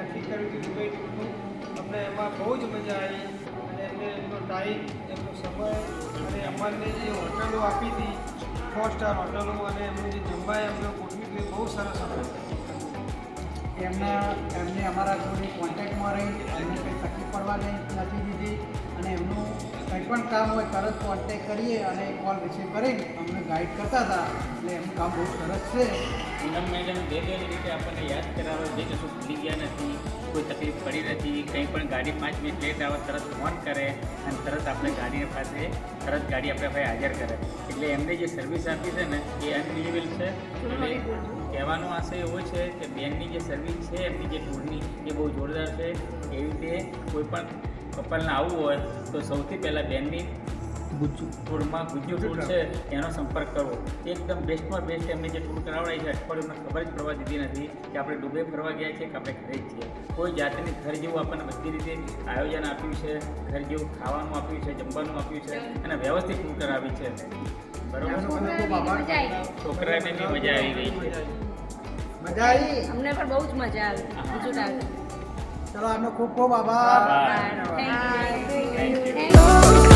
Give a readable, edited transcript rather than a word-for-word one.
નક્કી કર્યું હતું દુબઈ ટૂરનું. અમને એમાં બહુ જ મજા આવી અને એમને એમનો ટાઈમ, એમનો સમય અને અમને જે હોટલો આપી હતી 4 સ્ટાર હોટલો અને એમનું જે જમવા એમને ગોઠવ્યું હતું એ બહુ સરસ હતું. એમને અમારા જોડે કોન્ટેક્ટમાં રહી એમને કંઈ તકલીફ પડવા નથી દીધી અને એમનું કંઈ પણ કામ હોય તરત કોન્ટેક્ટ કરીએ અને કોલ રિસીવ કરીને અમને ગાઈડ કરતા હતા. એટલે એમનું કામ બહુ સરસ છે. પૂનમ મેડમ બે રીતે આપણને યાદ કરાવે, જે કશું ભૂલી ગયા નથી, કોઈ તકલીફ પડી નથી, કંઈ પણ ગાડી 5 મિનિટ લેટ આવે તરત ફોન કરે અને તરત આપણે ગાડી પાસે તરત ગાડી આપણે ભાઈ હાજર કરે. એટલે એમને જે સર્વિસ આપી છે ને એ અનબિલિવેબલ છે. એટલે કહેવાનો આશય એવો છે કે બેનની જે સર્વિસ છે એમની જે ટૂરની એ બહુ જોરદાર છે. એવી રીતે કોઈ પણ કપલને આવવું હોય તો સૌથી પહેલાં બેનની ટૂરમાં ગુજ્જુ ટૂર છે એનો સંપર્ક કરવો. એકદમ બેસ્ટમાં બેસ્ટ એમને જે ટૂર કરાવડાવી છે અઠવાડિયામાં ખબર જ પડવા દીધી નથી કે આપણે દુબઈ ફરવા ગયા છીએ કે આપણે ઘરે જ છીએ. કોઈ જાતની ઘર જેવું આપણને બધી રીતે આયોજન આપ્યું છે, ઘર જેવું ખાવાનું આપ્યું છે, જમવાનું આપ્યું છે અને વ્યવસ્થિત ટૂર કરાવી છે. બરાબર, છોકરાને બી મજા આવી ગઈ છે. મજા આવી, અમને પણ બહુ જ મજા આવી. બીજું ચલો આનો ખૂબ ખૂબ આભાર. Thank you.